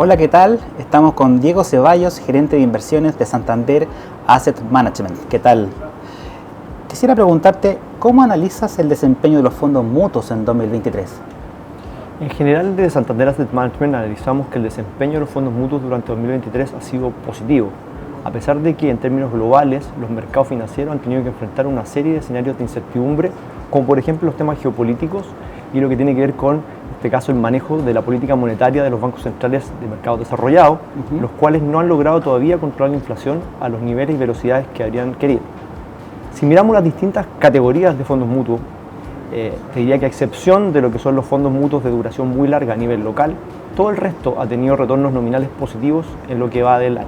Hola, ¿qué tal? Estamos con Diego Ceballos, gerente de inversiones de Santander Asset Management. ¿Qué tal? Quisiera preguntarte, ¿cómo analizas el desempeño de los fondos mutuos en 2023? En general, desde Santander Asset Management analizamos que el desempeño de los fondos mutuos durante 2023 ha sido positivo, a pesar de que en términos globales los mercados financieros han tenido que enfrentar una serie de escenarios de incertidumbre, como por ejemplo los temas geopolíticos y lo que tiene que ver con, en este caso, el manejo de la política monetaria de los bancos centrales de mercados desarrollados, los cuales no han logrado todavía controlar la inflación a los niveles y velocidades que habrían querido. Si miramos las distintas categorías de fondos mutuos, te diría que a excepción de lo que son los fondos mutuos de duración muy larga a nivel local, todo el resto ha tenido retornos nominales positivos en lo que va del año.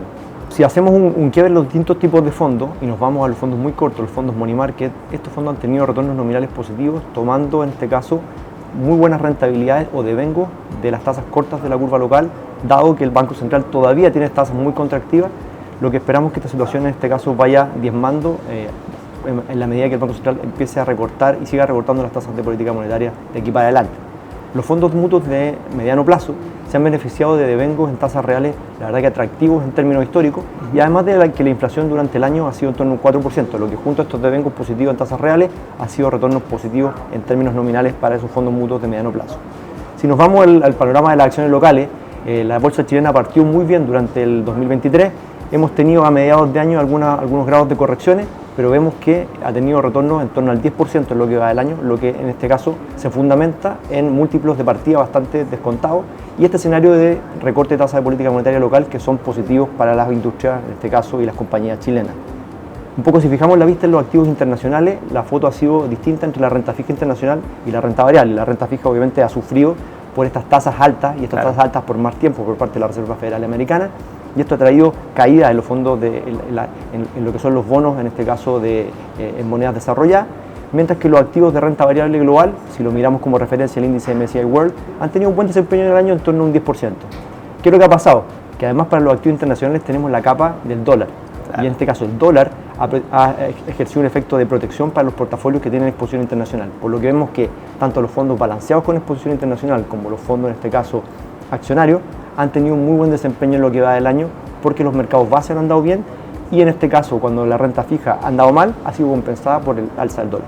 Si hacemos un quiebre en los distintos tipos de fondos y nos vamos a los fondos muy cortos, los fondos money market, estos fondos han tenido retornos nominales positivos, tomando en este caso muy buenas rentabilidades o devengos de las tasas cortas de la curva local, dado que el Banco Central todavía tiene tasas muy contractivas. Lo que esperamos es que esta situación en este caso vaya diezmando en la medida que el Banco Central empiece a recortar y siga recortando las tasas de política monetaria de aquí para adelante. Los fondos mutuos de mediano plazo se han beneficiado de devengos en tasas reales, la verdad que atractivos en términos históricos, y además de que la inflación durante el año ha sido en torno a un 4%, lo que junto a estos devengos positivos en tasas reales ha sido retornos positivos en términos nominales para esos fondos mutuos de mediano plazo. Si nos vamos al panorama de las acciones locales, la bolsa chilena partió muy bien durante el 2023, hemos tenido a mediados de año algunos grados de correcciones, pero vemos que ha tenido retornos en torno al 10% en lo que va del año, lo que en este caso se fundamenta en múltiplos de partida bastante descontados y este escenario de recorte de tasa de política monetaria local que son positivos para las industrias, en este caso, y las compañías chilenas. Un poco si fijamos la vista en los activos internacionales, la foto ha sido distinta entre la renta fija internacional y la renta variable. La renta fija obviamente ha sufrido por estas tasas altas y estas tasas altas por más tiempo por parte de la Reserva Federal Americana, y esto ha traído caídas en los fondos, en lo que son los bonos, en este caso en monedas desarrolladas, mientras que los activos de renta variable global, si lo miramos como referencia al índice MSCI World, han tenido un buen desempeño en el año en torno a un 10%. ¿Qué es lo que ha pasado? Que además para los activos internacionales tenemos la capa del dólar, y en este caso el dólar ha ejercido un efecto de protección para los portafolios que tienen exposición internacional, por lo que vemos que tanto los fondos balanceados con exposición internacional como los fondos, en este caso accionarios, han tenido un muy buen desempeño en lo que va del año porque los mercados base han andado bien y en este caso cuando la renta fija ha andado mal ha sido compensada por el alza del dólar.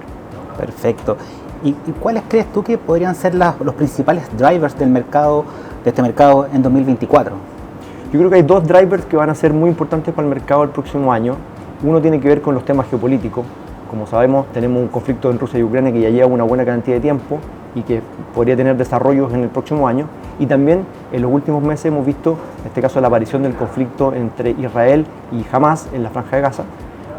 Perfecto. ¿Y cuáles crees tú que podrían ser los principales drivers del mercado, de este mercado en 2024? Yo creo que hay dos drivers que van a ser muy importantes para el mercado el próximo año. Uno tiene que ver con los temas geopolíticos. Como sabemos, tenemos un conflicto en Rusia y Ucrania que ya lleva una buena cantidad de tiempo y que podría tener desarrollos en el próximo año. Y también en los últimos meses hemos visto, en este caso, la aparición del conflicto entre Israel y Hamas en la Franja de Gaza,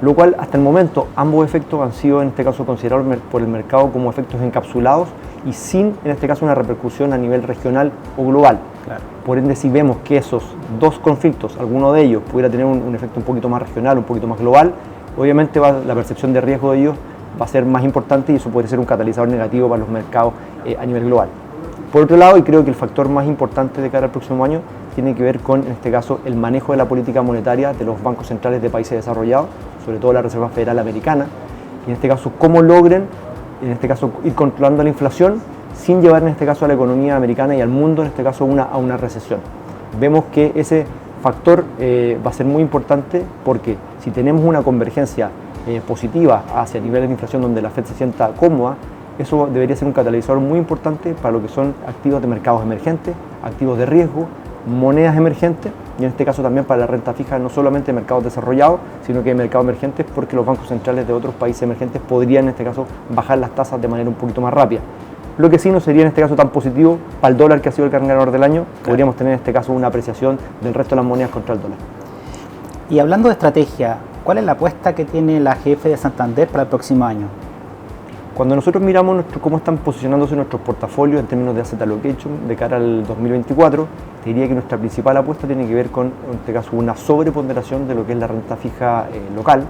lo cual hasta el momento ambos efectos han sido en este caso considerados por el mercado como efectos encapsulados y sin en este caso una repercusión a nivel regional o global. Claro. Por ende, si vemos que esos dos conflictos, alguno de ellos pudiera tener un efecto un poquito más regional, un poquito más global, obviamente la percepción de riesgo de ellos va a ser más importante y eso puede ser un catalizador negativo para los mercados a nivel global. Por otro lado, y creo que el factor más importante de cara al próximo año tiene que ver con, en este caso, el manejo de la política monetaria de los bancos centrales de países desarrollados, sobre todo la Reserva Federal Americana, y en este caso, cómo logren, en este caso, ir controlando la inflación sin llevar, en este caso, a la economía americana y al mundo, en este caso, a una recesión. Vemos que ese factor va a ser muy importante porque si tenemos una convergencia positiva hacia niveles de inflación donde la Fed se sienta cómoda, eso debería ser un catalizador muy importante para lo que son activos de mercados emergentes, activos de riesgo, monedas emergentes y en este caso también para la renta fija, no solamente mercados desarrollados, sino que mercados emergentes porque los bancos centrales de otros países emergentes podrían en este caso bajar las tasas de manera un poquito más rápida. Lo que sí no sería en este caso tan positivo para el dólar que ha sido el gran ganador del año, podríamos tener en este caso una apreciación del resto de las monedas contra el dólar. Y hablando de estrategia, ¿cuál es la apuesta que tiene la GF de Santander para el próximo año? Cuando nosotros miramos cómo están posicionándose nuestros portafolios en términos de asset allocation de cara al 2024, te diría que nuestra principal apuesta tiene que ver con, en este caso, una sobreponderación de lo que es la renta fija local,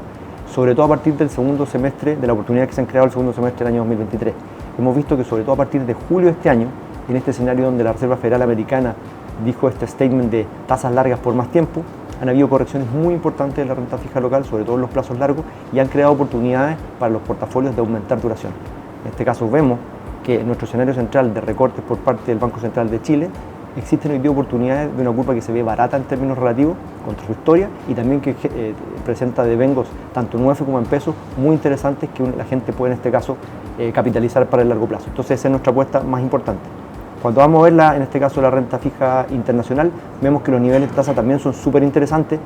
sobre todo a partir del segundo semestre, de la oportunidad que se han creado el segundo semestre del año 2023. Hemos visto que sobre todo a partir de julio de este año, en este escenario donde la Reserva Federal Americana dijo este statement de tasas largas por más tiempo, han habido correcciones muy importantes de la renta fija local, sobre todo en los plazos largos, y han creado oportunidades para los portafolios de aumentar duración. En este caso vemos que nuestro escenario central de recortes por parte del Banco Central de Chile existen hoy día oportunidades de una curva que se ve barata en términos relativos contra su historia y también que presenta devengos tanto en UF como en pesos muy interesantes que la gente puede en este caso capitalizar para el largo plazo. Entonces esa es nuestra apuesta más importante. Cuando vamos a ver en este caso la renta fija internacional, vemos que los niveles de tasa también son súper interesantes,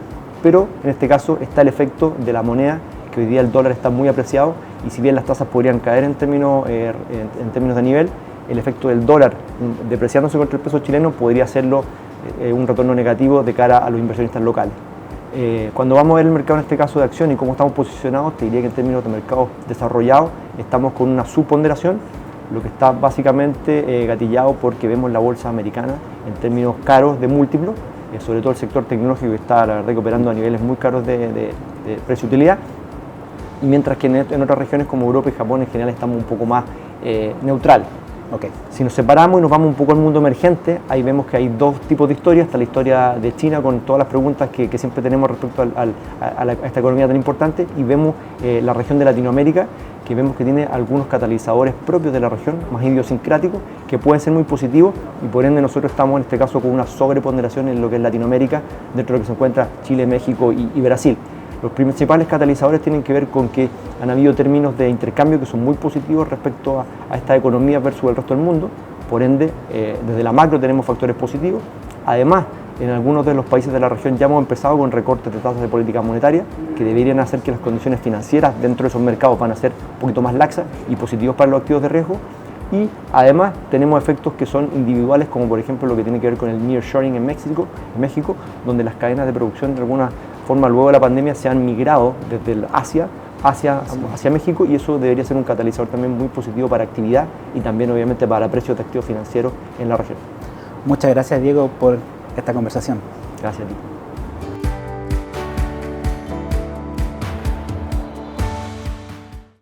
pero en este caso está el efecto de la moneda, que hoy día el dólar está muy apreciado y si bien las tasas podrían caer en términos de nivel, el efecto del dólar depreciándose contra el peso chileno podría hacerlo un retorno negativo de cara a los inversionistas locales. Cuando vamos a ver el mercado en este caso de acción y cómo estamos posicionados, te diría que en términos de mercados desarrollados estamos con una subponderación, lo que está básicamente gatillado porque vemos la bolsa americana en términos caros de múltiplos, sobre todo el sector tecnológico que está la verdad que operando a niveles muy caros de precio-utilidad, y mientras que en otras regiones como Europa y Japón en general estamos un poco más neutral. Okay. Si nos separamos y nos vamos un poco al mundo emergente, ahí vemos que hay dos tipos de historias. Está la historia de China con todas las preguntas que siempre tenemos respecto a esta economía tan importante, y vemos la región de Latinoamérica, que vemos que tiene algunos catalizadores propios de la región, más idiosincráticos, que pueden ser muy positivos, y por ende nosotros estamos en este caso con una sobreponderación en lo que es Latinoamérica, dentro de lo que se encuentra Chile, México y Brasil. Los principales catalizadores tienen que ver con que han habido términos de intercambio que son muy positivos respecto a esta economía versus el resto del mundo. Por ende, desde la macro tenemos factores positivos. Además, en algunos de los países de la región ya hemos empezado con recortes de tasas de política monetaria que deberían hacer que las condiciones financieras dentro de esos mercados van a ser un poquito más laxas y positivos para los activos de riesgo. Y además tenemos efectos que son individuales, como por ejemplo lo que tiene que ver con el nearshoring en México, donde las cadenas de producción de alguna forma luego de la pandemia se han migrado desde el Asia hacia México, y eso debería ser un catalizador también muy positivo para actividad y también obviamente para precios de activos financieros en la región. Muchas gracias, Diego, por esta conversación. Gracias a ti.